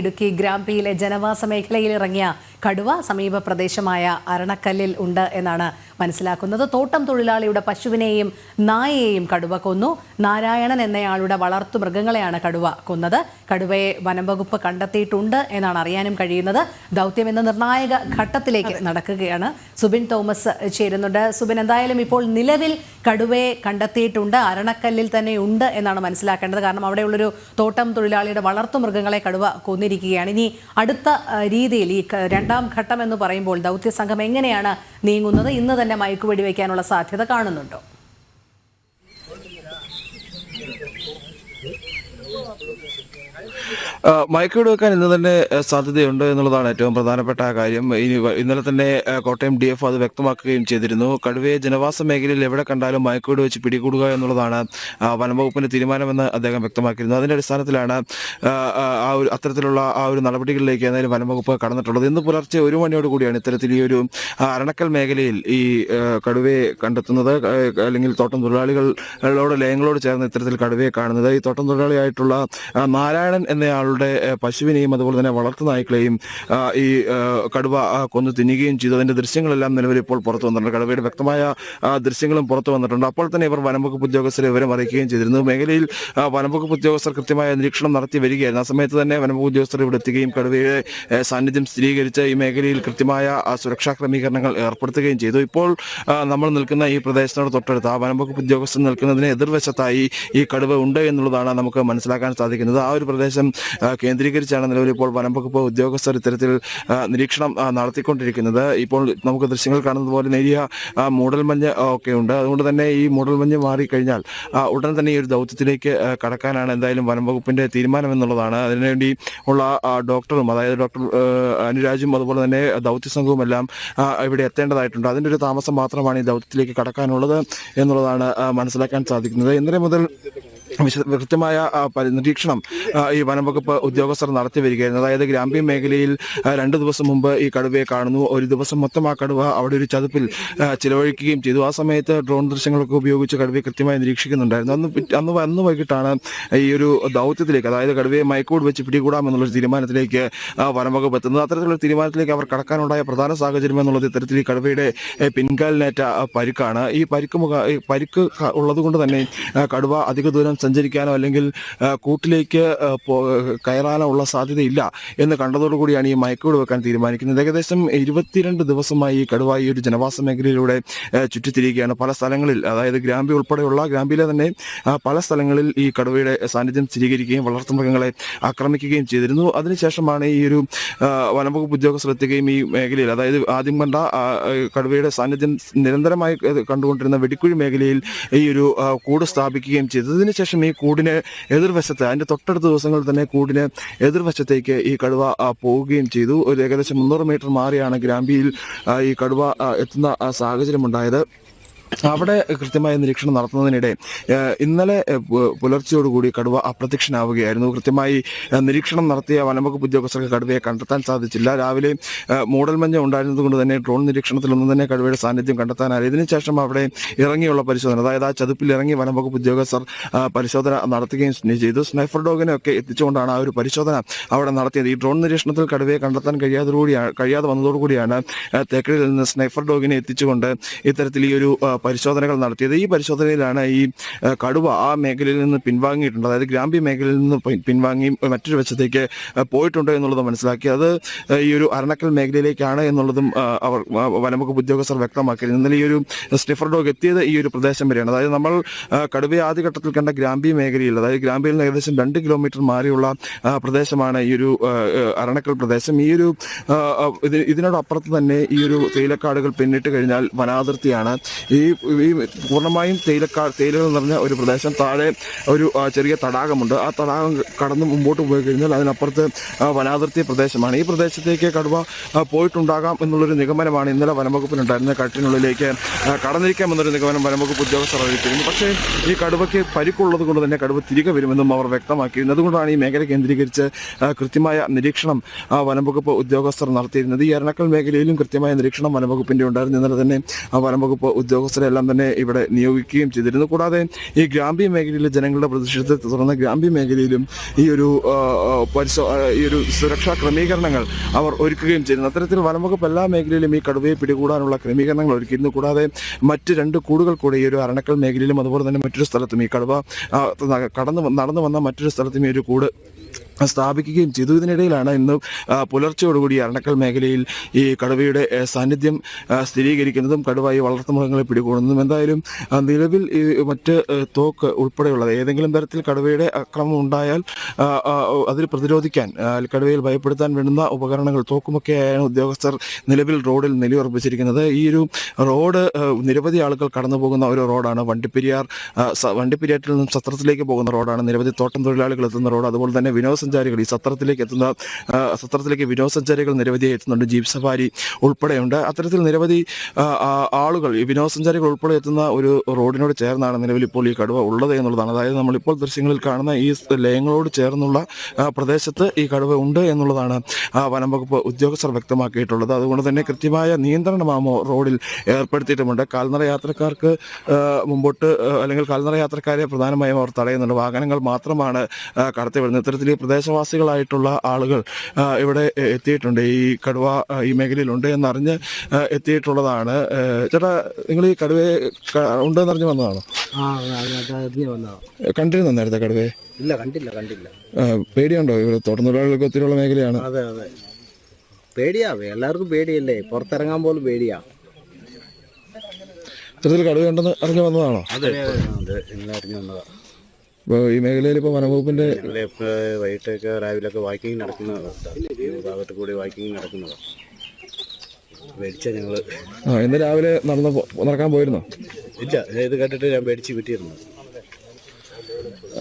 ഇടുക്കി ഗ്രാമ്പിയിലെ ജനവാസ മേഖലയിൽ ഇറങ്ങിയ കടുവ സമീപ പ്രദേശമായ അരണക്കല്ലിൽ ഉണ്ട് എന്നാണ് മനസ്സിലാക്കുന്നത്. തോട്ടം തൊഴിലാളിയുടെ പശുവിനെയും നായയെയും കടുവ കൊന്നു. നാരായണൻ എന്നയാളുടെ വളർത്തു മൃഗങ്ങളെയാണ് കടുവ കൊന്നത്. കടുവയെ വനംവകുപ്പ് കണ്ടെത്തിയിട്ടുണ്ട് എന്നാണ് അറിയാനും കഴിയുന്നത്. ദൗത്യം എന്ന നിർണായക ഘട്ടത്തിലേക്ക് നടക്കുകയാണ്. സുബിൻ തോമസ് ചേരുന്നുണ്ട്. സുബിൻ, എന്തായാലും ഇപ്പോൾ നിലവിൽ കടുവയെ കണ്ടെത്തിയിട്ടുണ്ട്, അരണക്കല്ലിൽ തന്നെ ഉണ്ട് എന്നാണ് മനസ്സിലാക്കേണ്ടത്. കാരണം അവിടെയുള്ളൊരു തോട്ടം തൊഴിലാളിയുടെ വളർത്തു മൃഗങ്ങളെ കടുവ കൊന്നിരിക്കുകയാണ്. ഇനി അടുത്ത രീതിയിൽ ഈ രണ്ടാം ഘട്ടം എന്ന് പറയുമ്പോൾ ദൗത്യ സംഘം എങ്ങനെയാണ് നീങ്ങുന്നത്? ഇന്ന് തന്നെ മയക്കുവെടി വയ്ക്കാനുള്ള സാധ്യത കാണുന്നുണ്ടോ? മയക്കുവെടി വെക്കാൻ ഇന്ന് തന്നെ സാധ്യതയുണ്ട് എന്നുള്ളതാണ് ഏറ്റവും പ്രധാനപ്പെട്ട കാര്യം. ഇന്നലെ തന്നെ കോട്ടയം DF അത് വ്യക്തമാക്കുകയും ചെയ്തിരുന്നു. കടുവയെ ജനവാസ മേഖലയിൽ എവിടെ കണ്ടാലും മയക്കുവെടി വെച്ച് പിടികൂടുക എന്നുള്ളതാണ് വനംവകുപ്പിന്റെ തീരുമാനമെന്ന് അദ്ദേഹം വ്യക്തമാക്കിയിരുന്നു. അതിന്റെ അടിസ്ഥാനത്തിലാണ് അത്തരത്തിലുള്ള ഒരു നടപടികളിലേക്ക് എന്തായാലും വനംവകുപ്പ് കടന്നിട്ടുള്ളത്. ഇന്ന് പുലർച്ചെ 1 മണിയോട് കൂടിയാണ് ഇത്തരത്തിൽ ഈ ഒരു അരണക്കൽ മേഖലയിൽ ഈ കടുവയെ കണ്ടെത്തുന്നത്. അല്ലെങ്കിൽ തോട്ടം തൊഴിലാളികളോട് ലയങ്ങളോട് ചേർന്ന് ഇത്തരത്തിൽ കടുവയെ കാണുന്നത്. ഈ തോട്ടം തൊഴിലാളിയായിട്ടുള്ള നാരായണൻ എന്നയാളുടെ പശുവിനെയും അതുപോലെ തന്നെ വളർത്തു നായ്ക്കളെയും ഈ കടുവ കൊന്നു തിന്നുകയും ചെയ്തു. അതിന്റെ ദൃശ്യങ്ങളെല്ലാം നിലവിൽ ഇപ്പോൾ പുറത്തു വന്നിട്ടുണ്ട്. കടുവയുടെ വ്യക്തമായ ദൃശ്യങ്ങളും പുറത്തു വന്നിട്ടുണ്ട്. അപ്പോൾ തന്നെ ഇവർ വനംവകുപ്പ് ഉദ്യോഗസ്ഥരെ വിവരം അറിയിക്കുകയും ചെയ്തിരുന്നു. മേഖലയിൽ വനംവകുപ്പ് ഉദ്യോഗസ്ഥർ കൃത്യമായ നിരീക്ഷണം നടത്തി വരികയായിരുന്നു. ആ സമയത്ത് തന്നെ വനംവകുപ്പ് ഉദ്യോഗസ്ഥർ ഇവിടെ എത്തുകയും കടുവയുടെ സാന്നിധ്യം സ്ഥിരീകരിച്ച് ഈ മേഖലയിൽ കൃത്യമായ സുരക്ഷാ ക്രമീകരണങ്ങൾ ഏർപ്പെടുത്തുകയും ചെയ്തു. ഇപ്പോൾ നമ്മൾ നിൽക്കുന്ന ഈ പ്രദേശത്തോട് തൊട്ടടുത്ത് ആ വനംവകുപ്പ് ഉദ്യോഗസ്ഥർ നിൽക്കുന്നതിന് എതിർവശത്തായി ഈ കടുവ ഉണ്ട് എന്നുള്ളതാണ് നമുക്ക് മനസ്സിലാക്കാൻ സാധിക്കുന്നത്. ആ ഒരു പ്രദേശം കേന്ദ്രീകരിച്ചാണ് നിലവിൽ ഇപ്പോൾ വനംവകുപ്പ് ഉദ്യോഗസ്ഥർ ഇത്തരത്തിൽ നിരീക്ഷണം നടത്തിക്കൊണ്ടിരിക്കുന്നത്. ഇപ്പോൾ നമുക്ക് ദൃശ്യങ്ങൾ കാണുന്നത് പോലെ നേരിയ മൂടൽമഞ്ഞ് ഒക്കെ ഉണ്ട്. അതുകൊണ്ട് തന്നെ ഈ മൂടൽമഞ്ഞ് മാറിക്കഴിഞ്ഞാൽ ഉടൻ തന്നെ ഈ ഒരു ദൗത്യത്തിലേക്ക് കടക്കാനാണ് എന്തായാലും വനംവകുപ്പിന്റെ തീരുമാനം എന്നുള്ളതാണ്. അതിനുവേണ്ടി ഉള്ള ഡോക്ടറും, അതായത് ഡോക്ടർ അനുരാജും അതുപോലെ തന്നെ ദൗത്യ സംഘവും എല്ലാം ഇവിടെ എത്തേണ്ടതായിട്ടുണ്ട്. അതിൻ്റെ ഒരു താമസം മാത്രമാണ് ഈ ദൗത്യത്തിലേക്ക് കടക്കാനുള്ളത് എന്നുള്ളതാണ് മനസ്സിലാക്കാൻ സാധിക്കുന്നത്. ഇന്നലെ മുതൽ കൃത്യമായ നിരീക്ഷണം ഈ വനംവകുപ്പ് ഉദ്യോഗസ്ഥർ നടത്തി വരികയായിരുന്നു. അതായത് ഗ്രാമ്യ മേഖലയിൽ 2 ദിവസം മുമ്പ് ഈ കടുവയെ കാണുന്നു. ഒരു ദിവസം മൊത്തം ആ കടുവ അവിടെ ഒരു ചതുപ്പിൽ ചിലവഴിക്കുകയും ചെയ്തു. ആ സമയത്ത് ഡ്രോൺ ദൃശ്യങ്ങളൊക്കെ ഉപയോഗിച്ച് കടുവയെ കൃത്യമായി നിരീക്ഷിക്കുന്നുണ്ടായിരുന്നു. അന്ന് വൈകിട്ടാണ് ഈ ഒരു ദൗത്യത്തിലേക്ക്, അതായത് കടുവയെ മയക്കുവെടി വെച്ച് പിടികൂടാമെന്നുള്ള തീരുമാനത്തിലേക്ക് വനംവകുപ്പ് എത്തുന്നത്. അത്തരത്തിലുള്ള തീരുമാനത്തിലേക്ക് അവർ കടക്കാനുണ്ടായ പ്രധാന സാഹചര്യം എന്നുള്ളത് ഇത്തരത്തിൽ ഈ കടുവയുടെ പിൻകാലിനേറ്റ പരിക്കാണ്. ഈ പരിക്ക് ഉള്ളത് കൊണ്ട് തന്നെ കടുവ അധിക ദൂരം സഞ്ചരിക്കാനോ അല്ലെങ്കിൽ കൂട്ടിലേക്ക് കയറാനോ ഉള്ള സാധ്യതയില്ല എന്ന് കണ്ടതോടുകൂടിയാണ് ഈ മയക്കുവെടി വെക്കാൻ തീരുമാനിക്കുന്നത്. ഏകദേശം 22 ദിവസമായി ഈ കടുവ ഈ ഒരു ജനവാസ മേഖലയിലൂടെ ചുറ്റിത്തിരിക്കുകയാണ്. പല സ്ഥലങ്ങളിൽ, അതായത് ഗ്രാമ്പി ഉൾപ്പെടെയുള്ള ഗ്രാമ്പിയിലെ തന്നെ പല സ്ഥലങ്ങളിൽ ഈ കടുവയുടെ സാന്നിധ്യം സ്ഥിരീകരിക്കുകയും വളർത്തുമൃഗങ്ങളെ ആക്രമിക്കുകയും ചെയ്തിരുന്നു. അതിനുശേഷമാണ് ഈ ഒരു വനംവകുപ്പ് ഉദ്യോഗസ്ഥർ എത്തുകയും ഈ മേഖലയിൽ, അതായത് ആദ്യം കണ്ട കടുവയുടെ സാന്നിധ്യം നിരന്തരമായി കണ്ടുകൊണ്ടിരുന്ന വെടിക്കുഴി മേഖലയിൽ ഈ ഒരു കൂട് സ്ഥാപിക്കുകയും ചെയ്തത്. ഇതിനുശേഷം ഈ കൂടിന് എതിർവശത്ത്, അതിന്റെ തൊട്ടടുത്ത ദിവസങ്ങളിൽ തന്നെ കൂടിന് എതിർവശത്തേക്ക് ഈ കടുവ പോവുകയും ചെയ്തു. ഒരു ഏകദേശം 300 മീറ്റർ മാറിയാണ് ഗ്രാമ്പിയിൽ ഈ കടുവ എത്തുന്ന സാഹചര്യമുണ്ടായത്. അവിടെ കൃത്യമായ നിരീക്ഷണം നടത്തുന്നതിനിടെ ഇന്നലെ പുലർച്ചയോടുകൂടി കടുവ അപ്രത്യക്ഷനാവുകയായിരുന്നു. കൃത്യമായി നിരീക്ഷണം നടത്തിയ വനംവകുപ്പ് ഉദ്യോഗസ്ഥർക്ക് കടുവയെ കണ്ടെത്താൻ സാധിച്ചില്ല. രാവിലെ മൂടൽമഞ്ഞ് ഉണ്ടായിരുന്നത് കൊണ്ട് തന്നെ ഡ്രോൺ നിരീക്ഷണത്തിലൊന്നും തന്നെ കടുവയുടെ സാന്നിധ്യം കണ്ടെത്താനായി. ഇതിനുശേഷം അവിടെ ഇറങ്ങിയുള്ള പരിശോധന, അതായത് ആ ചതുപ്പിൽ ഇറങ്ങി വനംവകുപ്പ് ഉദ്യോഗസ്ഥർ പരിശോധന നടത്തുകയും ചെയ്തു. സ്നൈഫർ ഡോഗിനെ ഒക്കെ എത്തിച്ചുകൊണ്ടാണ് ആ ഒരു പരിശോധന അവിടെ നടത്തിയത്. ഈ ഡ്രോൺ നിരീക്ഷണത്തിൽ കടുവയെ കണ്ടെത്താൻ കഴിയാതെ വന്നതോടുകൂടിയാണ് തേക്കടിയിൽ നിന്ന് സ്നൈഫർ ഡോഗിനെ എത്തിച്ചുകൊണ്ട് ഇത്തരത്തിൽ ഈ ഒരു പരിശോധനകൾ നടത്തിയത്. ഈ പരിശോധനയിലാണ് ഈ കടുവ ആ മേഖലയിൽ നിന്ന് പിൻവാങ്ങിയിട്ടുണ്ട്, അതായത് ഗ്രാമ്യ മേഖലയിൽ നിന്ന് പിൻവാങ്ങി മറ്റൊരു വശത്തേക്ക് പോയിട്ടുണ്ട് എന്നുള്ളത് മനസ്സിലാക്കി. അത് ഈ ഒരു അരണക്കൽ മേഖലയിലേക്കാണ് എന്നുള്ളതും അവർ വനംവകുപ്പ് ഉദ്യോഗസ്ഥർ വ്യക്തമാക്കിയിരുന്നു. ഇന്നലെ ഈ ഒരു സ്നിഫർ ഡോഗ് എത്തിയത് ഈ ഒരു പ്രദേശം വരെയാണ്. അതായത് നമ്മൾ കടുവയെ ആദ്യഘട്ടത്തിൽ കണ്ട ഗ്രാമ്യ മേഖലയിൽ, അതായത് ഗ്രാമ്യയിൽ നിന്ന് ഏകദേശം 2 കിലോമീറ്റർ മാറിയുള്ള പ്രദേശമാണ് ഈ ഒരു അരണക്കൽ പ്രദേശം. ഈ ഒരു ഇതിനോടപ്പുറത്ത് തന്നെ ഈ ഒരു തേയിലക്കാടുകൾ പിന്നിട്ട് കഴിഞ്ഞാൽ വനാതിർത്തിയാണ്. ഈ പൂർണ്ണമായും തേയിലകൾ നിറഞ്ഞ ഒരു പ്രദേശം. താഴെ ഒരു ചെറിയ തടാകമുണ്ട്. ആ തടാകം കടന്ന് മുമ്പോട്ട് പോയി കഴിഞ്ഞാൽ അതിനപ്പുറത്ത് വനാതിർത്തി പ്രദേശമാണ്. ഈ പ്രദേശത്തേക്ക് കടുവ പോയിട്ടുണ്ടാകാം എന്നുള്ളൊരു നിഗമനമാണ് ഇന്നലെ വനംവകുപ്പിനുണ്ടായിരുന്ന. കാട്ടിനുള്ളിലേക്ക് കടന്നിരിക്കാമെന്നൊരു നിഗമനം വനംവകുപ്പ് ഉദ്യോഗസ്ഥർ അറിയിച്ചിരുന്നു. പക്ഷേ ഈ കടുവയ്ക്ക് പരിക്കുള്ളത് കൊണ്ട് തന്നെ കടുവ തിരികെ വരുമെന്നും അവർ വ്യക്തമാക്കിയിരുന്നു. അതുകൊണ്ടാണ് ഈ മേഖല കേന്ദ്രീകരിച്ച് കൃത്യമായ നിരീക്ഷണം വനംവകുപ്പ് ഉദ്യോഗസ്ഥർ നടത്തിയിരുന്നത്. ഈ അരണക്കൽ മേഖലയിലും കൃത്യമായ നിരീക്ഷണം വനംവകുപ്പിന്റെ ഉണ്ടായിരുന്നു. ഇന്നലെ തന്നെ വനംവകുപ്പ് ഉദ്യോഗസ്ഥർ ഉദ്യോഗസ്ഥരെ എല്ലാം തന്നെ ഇവിടെ നിയോഗിക്കുകയും ചെയ്തിരുന്നു. കൂടാതെ ഈ ഗ്രാമ്യ മേഖലയിലെ ജനങ്ങളുടെ പ്രതിഷേധത്തെ തുടർന്ന് ഗ്രാമ്യ മേഖലയിലും ഈ ഒരു സുരക്ഷാ ക്രമീകരണങ്ങൾ അവർ ഒരുക്കുകയും ചെയ്യുന്നു. അത്തരത്തിൽ വനംവകുപ്പ് എല്ലാ മേഖലയിലും ഈ കടുവയെ പിടികൂടാനുള്ള ക്രമീകരണങ്ങൾ ഒരുക്കിയിരുന്നു. കൂടാതെ മറ്റ് 2 കൂടുകൾ കൂടി ഈ ഒരു അരണക്കൽ മേഖലയിലും അതുപോലെ തന്നെ മറ്റൊരു സ്ഥലത്തും ഈ കടുവ നടന്നു വന്ന മറ്റൊരു സ്ഥലത്തും ഈ ഒരു കൂട് സ്ഥാപിക്കുകയും ചെയ്തു. ഇതിനിടയിലാണ് ഇന്ന് പുലർച്ചയോടുകൂടി അരണക്കൽ മേഖലയിൽ ഈ കടുവയുടെ സാന്നിധ്യം സ്ഥിരീകരിക്കുന്നതും കടുവ ഈ വളർത്തുമൃഗങ്ങളെ പിടികൂടുന്നതും. എന്തായാലും നിലവിൽ ഈ മറ്റ് തോക്ക് ഉൾപ്പെടെയുള്ളത് ഏതെങ്കിലും തരത്തിൽ കടുവയുടെ ആക്രമണം ഉണ്ടായാൽ അതിൽ പ്രതിരോധിക്കാൻ കടുവയിൽ ഭയപ്പെടുത്താൻ വേണ്ടുന്ന ഉപകരണങ്ങൾ തോക്കുമൊക്കെയാണ് ഉദ്യോഗസ്ഥർ നിലവിൽ റോഡിൽ നിലയുറപ്പിച്ചിരിക്കുന്നത്. ഈ ഒരു റോഡ് നിരവധി ആളുകൾ കടന്നു പോകുന്ന ഒരു റോഡാണ്. വണ്ടിപ്പെരിയാറ്റിൽ നിന്നും സത്രത്തിലേക്ക് പോകുന്ന റോഡാണ്. നിരവധി തോട്ടം തൊഴിലാളികൾ എത്തുന്ന റോഡ്. അതുപോലെ തന്നെ വിനോദസഞ്ചാരികൾ ഈ സത്രത്തിലേക്ക് വിനോദസഞ്ചാരികൾ നിരവധി എത്തുന്നുണ്ട്. ജീപ്പ് സഫാരി ഉൾപ്പെടെയുണ്ട്. അത്തരത്തിൽ നിരവധി ആളുകൾ ഈ വിനോദസഞ്ചാരികൾ ഉൾപ്പെടെ എത്തുന്ന ഒരു റോഡിനോട് ചേർന്നാണ് നിലവിൽ ഇപ്പോൾ ഈ കടുവ ഉള്ളത് എന്നുള്ളതാണ്. അതായത് നമ്മളിപ്പോൾ ദൃശ്യങ്ങളിൽ കാണുന്ന ഈ ലയങ്ങളോട് ചേർന്നുള്ള പ്രദേശത്ത് ഈ കടുവ ഉണ്ട് എന്നുള്ളതാണ് വനം വകുപ്പ് ഉദ്യോഗസ്ഥർ വ്യക്തമാക്കിയിട്ടുള്ളത്. അതുകൊണ്ട് തന്നെ കൃത്യമായ നിയന്ത്രണമാമോ റോഡിൽ ഏർപ്പെടുത്തിയിട്ടുമുണ്ട്. കാൽനട യാത്രക്കാർക്ക് മുമ്പോട്ട് അല്ലെങ്കിൽ കാൽനട യാത്രക്കാരെ പ്രധാനമായും അവർ തടയുന്നുണ്ട്. വാഹനങ്ങൾ മാത്രമാണ് കടത്തിവിടുന്നത്. ഇത്തരത്തിൽ പ്രദേശവാസികളായിട്ടുള്ള ആളുകൾ ഇവിടെ എത്തിയിട്ടുണ്ട്. ഈ കടുവ ഈ മേഖലയിലുണ്ട് എന്നറിഞ്ഞ് എത്തിയിട്ടുള്ളതാണ്. ചേട്ടാ, നിങ്ങൾ ഈ കടുവയെ ഉണ്ടെന്നറിഞ്ഞ് വന്നതാണോ? കണ്ടിരുന്നോ നേരത്തെ കടുവയെ? ഇല്ല, കണ്ടില്ല. പേടിയുണ്ടോ? ഇവിടെ തോട്ടം തൊഴിലാളികൾക്ക് ഒത്തിരിയുള്ള മേഖലയാണ്. അതെ, പേടിയാ. എല്ലാവർക്കും പേടിയല്ലേ, പുറത്തിറങ്ങാൻ പോലും പേടിയാ. ഇത്തരത്തിൽ കടുവയുണ്ടെന്ന് അറിഞ്ഞു വന്നതാണോ? അതെ, അറിഞ്ഞു വന്നതാ. ഇപ്പോൾ ഈ മേഖലയിൽ ഇപ്പോൾ വനംവകുപ്പിന്റെ വൈകിട്ടൊക്കെ രാവിലെയൊക്കെ വാക്കിങ് ഭാഗത്ത് കൂടി വാക്കിങ് നടക്കുന്നതാണ്. മേടിച്ച ഞങ്ങള് ഇന്ന് രാവിലെ നടക്കാൻ പോയിരുന്നോ? ഇല്ല, ഇത് കേട്ടിട്ട് ഞാൻ പേടിച്ച് വിട്ടിരുന്നു.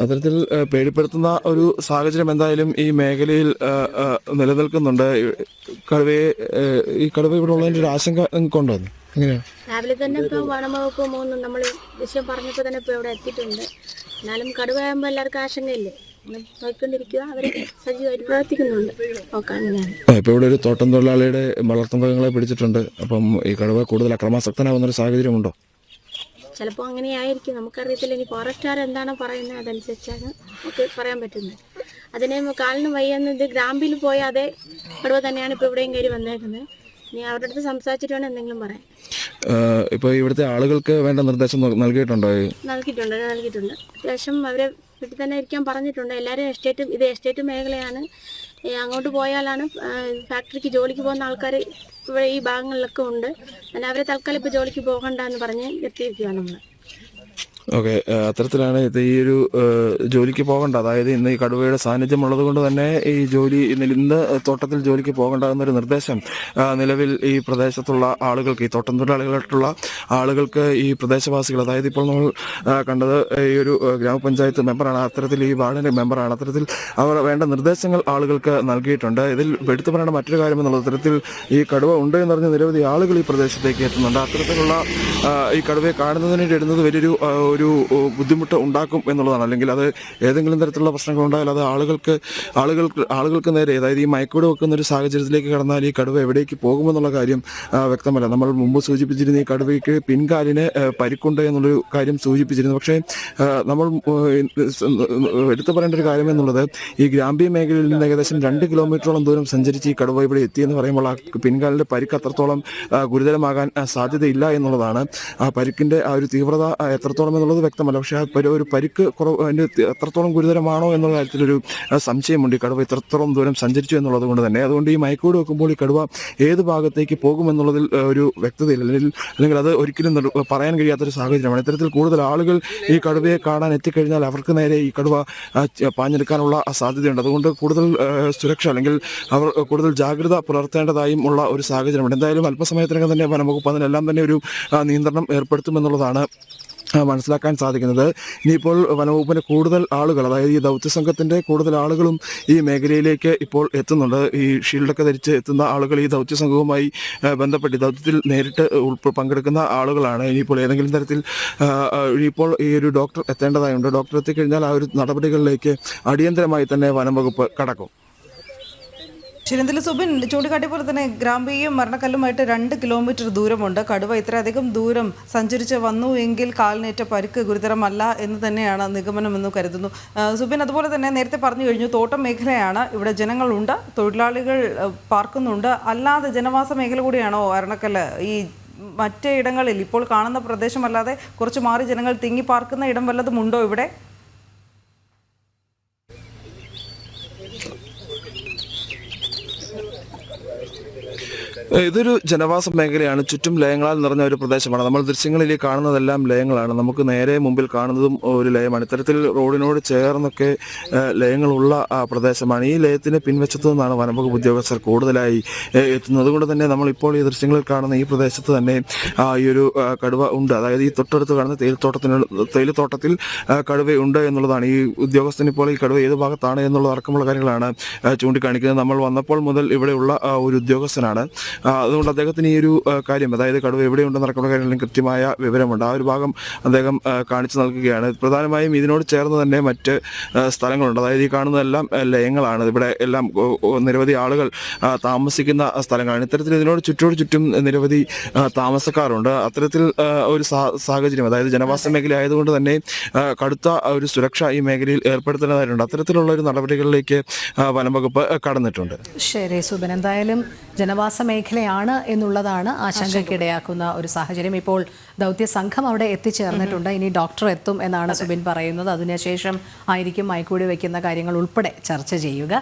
അത്തരത്തിൽ പേടിപ്പെടുത്തുന്ന ഒരു സാഹചര്യം എന്തായാലും ഈ മേഖലയിൽ നിലനിൽക്കുന്നുണ്ട്. ഈ കടുവ ഇവിടെ ഉള്ളതിന്റെ ഒരു ആശങ്ക നിങ്ങൾക്കുണ്ടോ? എങ്ങനെയാണ്? രാവിലെ തന്നെ ഇപ്പോൾ വനംവകുപ്പ് നമ്മൾ വിഷയം പറഞ്ഞപ്പോൾ തന്നെ ഇപ്പോൾ ഇവിടെ എത്തിയിട്ടുണ്ട്. എന്നാലും കടുവ ആകുമ്പോൾ എല്ലാവർക്കും ആശങ്കയില്ലേ, നോക്കിക്കൊണ്ടിരിക്കുക. അവർ സജീവമായിട്ട് പ്രവർത്തിക്കുന്നുണ്ട്. നോക്കാം അങ്ങനെയാണ്. ഇപ്പോൾ ഇവിടെ ഒരു തോട്ടം തൊഴിലാളിയുടെ വളർത്തുമൃഗങ്ങളെ പിടിച്ചിട്ടുണ്ട്. അപ്പം ഈ കടുവ കൂടുതൽ അക്രമാസക്തനാവുന്ന ഒരു സാഹചര്യമുണ്ടോ? ചിലപ്പോൾ അങ്ങനെയായിരിക്കും, നമുക്കറിയത്തില്ല. ഇനി ഫോറസ്റ്റുകാർ എന്താണോ പറയുന്നത് അതനുസരിച്ചാണ് നമുക്ക് പറയാൻ പറ്റുന്നത്. അതിനെ കാലിന് വയ്യെന്ന് ഇത് ഗ്രാമ്പിൽ പോയ അതേ കടുവ തന്നെയാണ് ഇപ്പോൾ ഇവിടെയും കയറി വന്നേക്കുന്നത്. ഇനി അവരുടെ അടുത്ത് സംസാരിച്ചിട്ട് വേണം എന്തെങ്കിലും പറയാൻ. ഇപ്പോൾ ഇവിടുത്തെ ആളുകൾക്ക് വേണ്ട നിർദ്ദേശം നൽകിയിട്ടുണ്ടോ? നൽകിയിട്ടുണ്ട്. അത്യാവശ്യം അവരെ വീട്ടിൽ തന്നെ ഇരിക്കാൻ പറഞ്ഞിട്ടുണ്ട്. എല്ലാവരും എസ്റ്റേറ്റ് മേഖലയാണ്. അങ്ങോട്ട് പോയാലാണ് ഫാക്ടറിക്ക് ജോലിക്ക് പോകുന്ന ആൾക്കാർ ഇവിടെ ഈ ഭാഗങ്ങളിലൊക്കെ ഉണ്ട്. എന്നാൽ അവരെ തൽക്കാലം ഇപ്പോൾ ജോലിക്ക് പോകണ്ടെന്ന് പറഞ്ഞ് എത്തിയിരിക്കുകയാണ് നമ്മൾ. ഓക്കെ, അത്തരത്തിലാണ് ഇത്. ഈ ഒരു ജോലിക്ക് പോകണ്ട, അതായത് ഇന്ന് ഈ കടുവയുടെ സാന്നിധ്യം ഉള്ളത് കൊണ്ട് തന്നെ ഈ ഇന്ന് തോട്ടത്തിൽ ജോലിക്ക് പോകേണ്ടെന്നൊരു നിർദ്ദേശം നിലവിൽ ഈ പ്രദേശത്തുള്ള ആളുകൾക്ക്, ഈ തോട്ടം തൊഴിലാളികളായിട്ടുള്ള ആളുകൾക്ക്, ഈ പ്രദേശവാസികൾ, അതായത് ഇപ്പോൾ നമ്മൾ കണ്ടത് ഈ ഒരു ഗ്രാമപഞ്ചായത്ത് മെമ്പറാണ്, അത്തരത്തിൽ ഈ വാർഡിൻ്റെ മെമ്പറാണ്. അത്തരത്തിൽ അവർ വേണ്ട നിർദ്ദേശങ്ങൾ ആളുകൾക്ക് നൽകിയിട്ടുണ്ട്. ഇതിൽ എടുത്തു പറയേണ്ട മറ്റൊരു കാര്യം എന്നുള്ളത്, ഇത്തരത്തിൽ ഈ കടുവ ഉണ്ട് എന്നറിഞ്ഞ് നിരവധി ആളുകൾ ഈ പ്രദേശത്തേക്ക് എത്തുന്നുണ്ട്. അത്തരത്തിലുള്ള ഈ കടുവയെ കാണുന്നതിന് ഇടുന്നത് വലിയൊരു ബുദ്ധിമുട്ട് ഉണ്ടാക്കും എന്നുള്ളതാണ്. അല്ലെങ്കിൽ അത് ഏതെങ്കിലും തരത്തിലുള്ള പ്രശ്നങ്ങൾ ഉണ്ടായാൽ അത് ആളുകൾക്ക് നേരെ, അതായത് ഈ മയക്കൂട് വെക്കുന്ന ഒരു സാഹചര്യത്തിലേക്ക് കടന്നാൽ ഈ കടുവ എവിടേക്ക് പോകുമെന്നുള്ള കാര്യം വ്യക്തമല്ല. നമ്മൾ മുമ്പ് സൂചിപ്പിച്ചിരുന്ന ഈ കടുവയ്ക്ക് പിൻകാലിന് പരിക്കുണ്ട് എന്നുള്ളൊരു കാര്യം സൂചിപ്പിച്ചിരുന്നു. പക്ഷേ നമ്മൾ എടുത്തു പറയേണ്ട ഒരു കാര്യം എന്നുള്ളത്, ഈ ഗ്രാമ്യ മേഖലയിൽ നിന്ന് ഏകദേശം 2 കിലോമീറ്ററോളം ദൂരം സഞ്ചരിച്ച് ഈ കടുവ ഇവിടെ എത്തിയെന്ന് പറയുമ്പോൾ ആ പിൻകാലിൻ്റെ പരിക്ക് അത്രത്തോളം ഗുരുതരമാകാൻ സാധ്യതയില്ല എന്നുള്ളതാണ്. ആ പരിക്കിൻ്റെ ആ ഒരു തീവ്രത എത്രത്തോളം എന്നുള്ളത് വ്യക്തമല്ല. പക്ഷേ ആ ഒരു പരിക്ക് അതിൻ്റെ എത്രത്തോളം ഗുരുതരമാണോ എന്നുള്ള കാര്യത്തിലൊരു സംശയമുണ്ട്. ഈ കടുവ ഇത്രത്തോളം ദൂരം സഞ്ചരിച്ചു എന്നുള്ളത് കൊണ്ട് തന്നെ. അതുകൊണ്ട് ഈ മയക്കൂട് വെക്കുമ്പോൾ ഈ കടുവ ഏത് ഭാഗത്തേക്ക് പോകുമെന്നുള്ളതിൽ ഒരു വ്യക്തതയില്ല, അല്ലെങ്കിൽ അത് ഒരിക്കലും പറയാൻ കഴിയാത്തൊരു സാഹചര്യമാണ്. ഇത്തരത്തിൽ കൂടുതൽ ആളുകൾ ഈ കടുവയെ കാണാൻ എത്തിക്കഴിഞ്ഞാൽ അവർക്ക് നേരെ ഈ കടുവ പാഞ്ഞെടുക്കാനുള്ള സാധ്യതയുണ്ട്. അതുകൊണ്ട് കൂടുതൽ സുരക്ഷ, അല്ലെങ്കിൽ അവർ കൂടുതൽ ജാഗ്രത പുലർത്തേണ്ടതായും ഉള്ള ഒരു സാഹചര്യമുണ്ട്. എന്തായാലും അല്പസമയത്തിനകം തന്നെ വനംവകുപ്പ് അതിനെല്ലാം തന്നെ ഒരു നിയന്ത്രണം ഏർപ്പെടുത്തുമെന്നുള്ളതാണ് മനസ്സിലാക്കാൻ സാധിക്കുന്നത്. ഇനിയിപ്പോൾ വനംവകുപ്പിൻ്റെ കൂടുതൽ ആളുകൾ, അതായത് ഈ ദൗത്യസംഘത്തിൻ്റെ കൂടുതൽ ആളുകളും ഈ മേഖലയിലേക്ക് ഇപ്പോൾ എത്തുന്നുണ്ട്. ഈ ഷീൽഡൊക്കെ ധരിച്ച് എത്തുന്ന ആളുകൾ ഈ ദൗത്യസംഘവുമായി ബന്ധപ്പെട്ട് ദൗത്യത്തിൽ നേരിട്ട് പങ്കെടുക്കുന്ന ആളുകളാണ്. ഇനിയിപ്പോൾ ഏതെങ്കിലും തരത്തിൽ ഇനിയിപ്പോൾ ഈ ഒരു ഡോക്ടർ എത്തേണ്ടതായുണ്ട്. ഡോക്ടർ എത്തിക്കഴിഞ്ഞാൽ ആ ഒരു നടപടികളിലേക്ക് അടിയന്തരമായി തന്നെ വനംവകുപ്പ് കടക്കും. ശരി, സുബിൻ ചൂണ്ടിക്കാട്ടിയ പോലെ തന്നെ ഗ്രാമ്പീയും മരണക്കല്ലുമായിട്ട് 2 കിലോമീറ്റർ ദൂരമുണ്ട്. കടുവ ഇത്രയധികം ദൂരം സഞ്ചരിച്ച് വന്നു എങ്കിൽ കാലിനേറ്റ പരിക്ക് ഗുരുതരമല്ല എന്ന് തന്നെയാണ് നിഗമനമെന്ന് കരുതുന്നു. സുബിൻ, അതുപോലെ തന്നെ നേരത്തെ പറഞ്ഞു കഴിഞ്ഞു, തോട്ടം മേഖലയാണ്, ഇവിടെ ജനങ്ങളുണ്ട്, തൊഴിലാളികൾ പാർക്കുന്നുണ്ട്. അല്ലാതെ ജനവാസ മേഖല കൂടിയാണോ അരണക്കല്ല്? ഈ മറ്റ് ഇടങ്ങളിൽ ഇപ്പോൾ കാണുന്ന പ്രദേശമല്ലാതെ കുറച്ച് മാറി ജനങ്ങൾ തിങ്ങി പാർക്കുന്ന ഇടം വല്ലതും ഉണ്ടോ ഇവിടെ? ഇതൊരു ജനവാസ മേഖലയാണ്. ചുറ്റും ലയങ്ങളാൽ നിറഞ്ഞ ഒരു പ്രദേശമാണ്. നമ്മൾ ദൃശ്യങ്ങളിൽ കാണുന്നതെല്ലാം ലയങ്ങളാണ്. നമുക്ക് നേരെ മുമ്പിൽ കാണുന്നതും ഒരു ലയമാണ്. ഇത്തരത്തിൽ റോഡിനോട് ചേർന്നൊക്കെ ലയങ്ങളുള്ള പ്രദേശമാണ്. ഈ ലയത്തിന് പിൻവശത്തു നിന്നാണ് വനംവകുപ്പ് ഉദ്യോഗസ്ഥർ കൂടുതലായി എത്തുന്നത്. അതുകൊണ്ട് തന്നെ നമ്മളിപ്പോൾ ഈ ദൃശ്യങ്ങളിൽ കാണുന്ന ഈ പ്രദേശത്ത് തന്നെ ഈ ഒരു കടുവ ഉണ്ട്. അതായത് ഈ തൊട്ടടുത്ത് കാണുന്ന തേയിലത്തോട്ടത്തിൽ കടുവയുണ്ട് എന്നുള്ളതാണ്. ഈ ഉദ്യോഗസ്ഥൻ ഇപ്പോൾ ഈ കടുവ ഏത് ഭാഗത്താണ് എന്നുള്ള അടക്കമുള്ള കാര്യങ്ങളാണ് ചൂണ്ടിക്കാണിക്കുന്നത്. നമ്മൾ വന്നപ്പോൾ മുതൽ ഇവിടെയുള്ള ഒരു ഉദ്യോഗസ്ഥനാണ്. അതുകൊണ്ട് അദ്ദേഹത്തിന് ഈ ഒരു കാര്യം, അതായത് കടുവ എവിടെയുണ്ടെന്ന് നടക്കുന്ന കാര്യങ്ങളിൽ കൃത്യമായ വിവരമുണ്ട്. ആ ഒരു ഭാഗം അദ്ദേഹം കാണിച്ചു നൽകുകയാണ്. പ്രധാനമായും ഇതിനോട് ചേർന്ന് തന്നെ മറ്റ് സ്ഥലങ്ങളുണ്ട്. അതായത് ഈ കാണുന്നതെല്ലാം ലയങ്ങളാണ്. ഇവിടെ എല്ലാം നിരവധി ആളുകൾ താമസിക്കുന്ന സ്ഥലങ്ങളാണ്. ഇത്തരത്തിൽ ഇതിനോട് ചുറ്റും നിരവധി താമസക്കാരുണ്ട്. അത്തരത്തിൽ ഒരു സാഹചര്യം, അതായത് ജനവാസ മേഖല ആയതുകൊണ്ട് തന്നെ കടുത്ത ഒരു സുരക്ഷ ഈ മേഖലയിൽ ഏർപ്പെടുത്തേണ്ടതായിട്ടുണ്ട്. അത്തരത്തിലുള്ള ഒരു നടപടികളിലേക്ക് വനംവകുപ്പ് കടന്നിട്ടുണ്ട്. ശരി സുബിൻ, എന്തായാലും ജനവാസ മേഖലയാണ് എന്നുള്ളതാണ് ആശങ്കയ്ക്കിടയാക്കുന്ന ഒരു സാഹചര്യം. ഇപ്പോൾ ദൗത്യ സംഘം അവിടെ എത്തിച്ചേർന്നിട്ടുണ്ട്. ഇനി ഡോക്ടർ എത്തും എന്നാണ് സുബിൻ പറയുന്നത്. അതിനുശേഷം ആയിരിക്കും മയക്കുവെടി വയ്ക്കുന്ന കാര്യങ്ങൾ ഉൾപ്പെടെ ചർച്ച ചെയ്യുക.